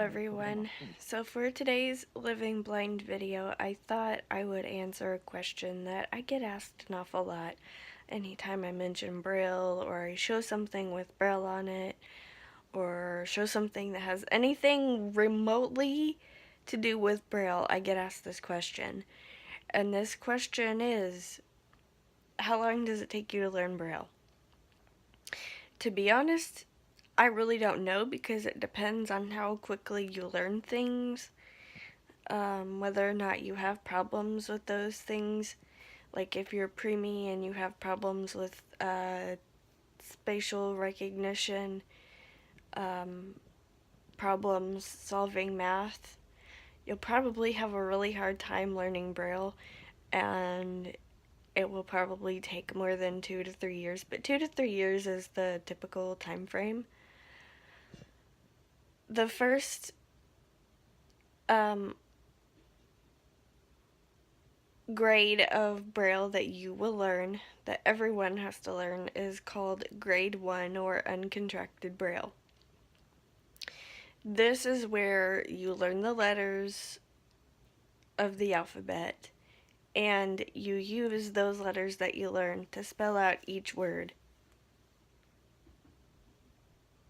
everyone. So for today's Living Blind video, I thought I would answer a question that I get asked an awful lot anytime I mention Braille or I show something with Braille on it or show something that has anything remotely to do with Braille. I get asked this question. And this question is, how long does it take you to learn Braille? To be honest, I really don't know because it depends on how quickly you learn things, whether or not you have problems with those things. Like if you're preemie and you have problems with spatial recognition, problems solving math, you'll probably have a really hard time learning Braille, and it will probably take more than 2 to 3 years, but 2 to 3 years is the typical time frame. The first grade of Braille that you will learn, that everyone has to learn, is called Grade 1 or Uncontracted Braille. This is where you learn the letters of the alphabet, and you use those letters that you learn to spell out each word.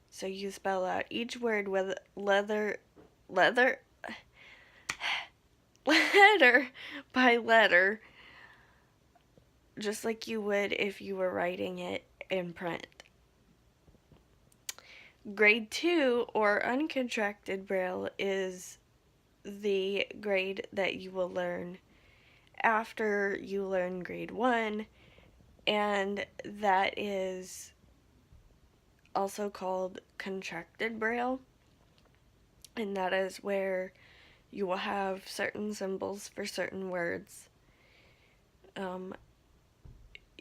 So you spell out each word with letter by letter, just like you would if you were writing it in print. Grade 2 or Uncontracted Braille is the grade that you will learn after you learn Grade 1, and that is also called Contracted Braille, and that is where you will have certain symbols for certain words.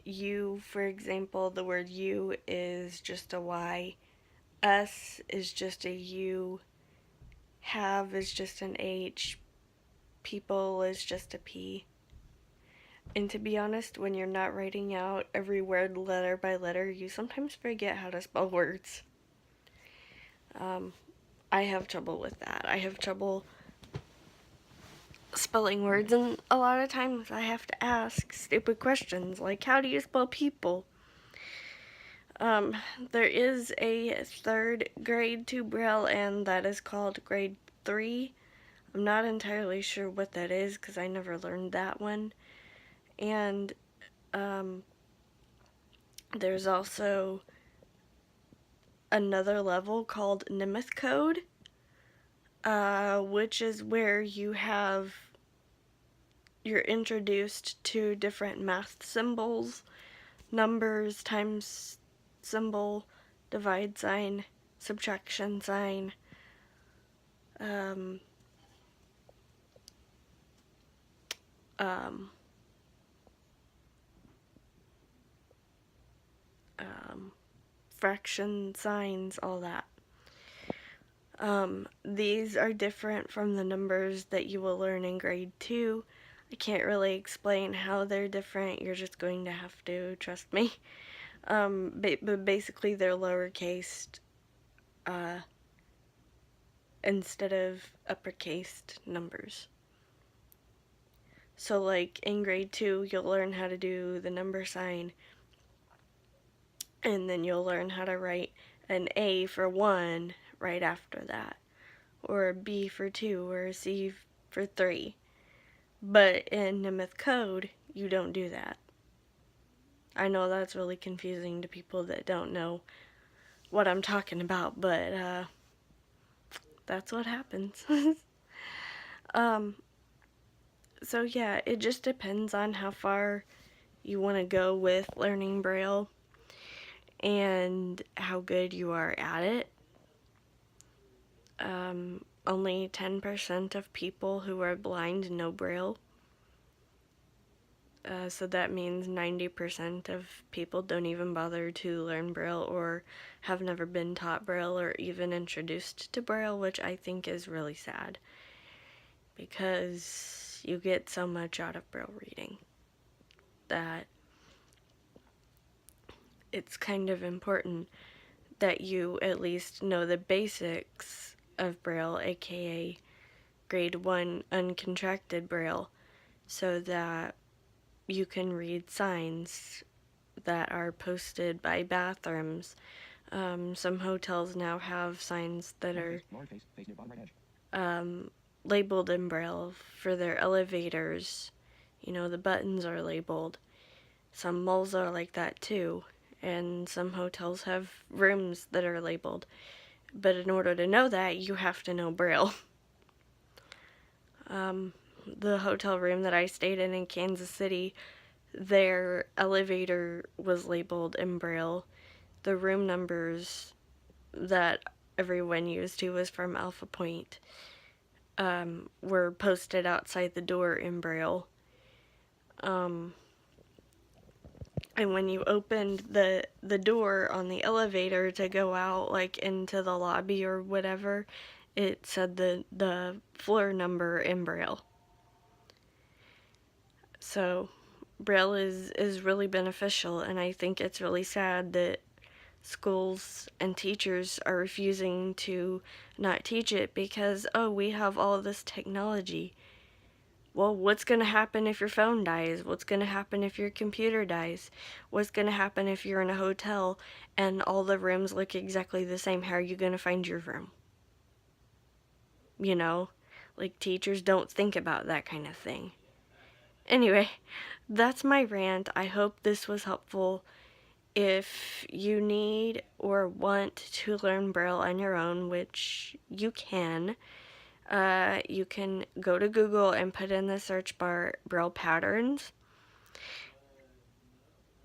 U, for example, the word U is just a Y, S is just a U, have is just an H, people is just a P. And to be honest, when you're not writing out every word letter by letter, you sometimes forget how to spell words. I have trouble with that. I have trouble spelling words, and a lot of times I have to ask stupid questions like, how do you spell people? There is a third grade to Braille, and that is called Grade 3. I'm not entirely sure what that is because I never learned that one. And there's also another level called Nemeth Code, which is where you're introduced to different math symbols, numbers, times symbol, divide sign, subtraction sign, fraction signs, all that. These are different from the numbers that you will learn in Grade 2. I can't really explain how they're different. You're just going to have to trust me. But basically they're lowercase instead of uppercased numbers. So like in Grade 2, you'll learn how to do the number sign, and then you'll learn how to write an A for 1 right after that, or a B for 2, or a C for 3. But in Nemeth Code, you don't do that. I know that's really confusing to people that don't know what I'm talking about, but that's what happens. So yeah, it just depends on how far you want to go with learning Braille and how good you are at it. Only 10% of people who are blind know Braille. So that means 90% of people don't even bother to learn Braille or have never been taught Braille or even introduced to Braille, which I think is really sad because you get so much out of Braille reading that it's kind of important that you at least know the basics of Braille, aka grade 1 uncontracted Braille, so that you can read signs that are posted by bathrooms. Some hotels now have signs that are labeled in Braille for their elevators. You know, the buttons are labeled. Some malls are like that too, and some hotels have rooms that are labeled. But in order to know that, you have to know Braille. The hotel room that I stayed in Kansas City, their elevator was labeled in Braille. The room numbers that everyone used who was from Alpha Point were posted outside the door in Braille. And when you opened the door on the elevator to go out, like into the lobby or whatever, it said the floor number in Braille. So Braille is really beneficial, and I think it's really sad that schools and teachers are refusing to not teach it because, oh, we have all this technology. Well, what's going to happen if your phone dies? What's going to happen if your computer dies? What's going to happen if you're in a hotel and all the rooms look exactly the same? How are you going to find your room? You know, like teachers don't think about that kind of thing. Anyway, that's my rant. I hope this was helpful. If you need or want to learn Braille on your own, which you can go to Google and put in the search bar Braille patterns,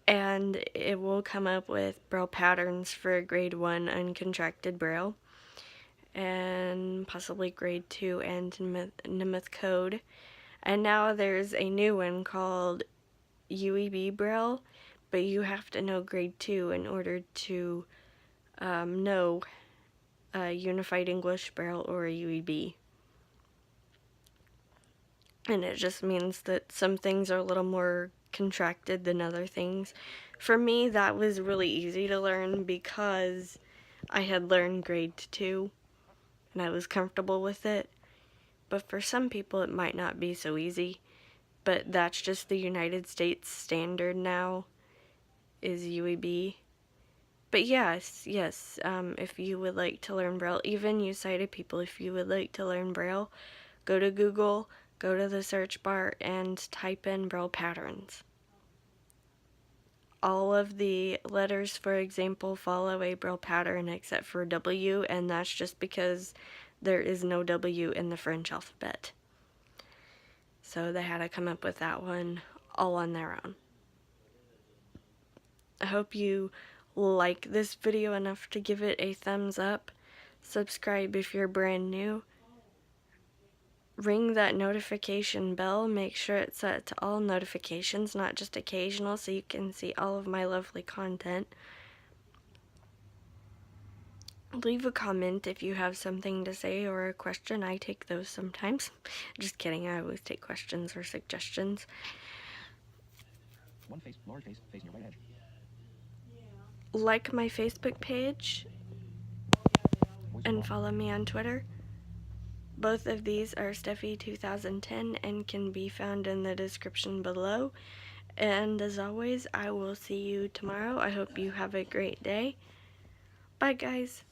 and it will come up with Braille patterns for grade 1 uncontracted Braille, and possibly grade 2 and Namath code. And now there's a new one called UEB Braille, but you have to know grade 2 in order to know Unified English Braille or a UEB. And it just means that some things are a little more contracted than other things. For me, that was really easy to learn because I had learned grade 2 and I was comfortable with it. But for some people, it might not be so easy. But that's just the United States standard now, is UEB. But yes, if you would like to learn Braille, even you sighted people, if you would like to learn Braille, go to Google, go to the search bar, and type in Braille patterns. All of the letters, for example, follow a Braille pattern except for W, and that's just because there is no W in the French alphabet. So they had to come up with that one all on their own. I hope you like this video enough to give it a thumbs up. Subscribe if you're brand new. Ring that notification bell. Make sure it's set to all notifications, not just occasional, so you can see all of my lovely content. Leave a comment if you have something to say or a question. I take those sometimes. Just kidding, I always take questions or suggestions. One face, lowercase, face near right edge. Like my Facebook page and follow me on Twitter. Both of these are Steffi2010 and can be found in the description below. And as always, I will see you tomorrow. I hope you have a great day. Bye, guys.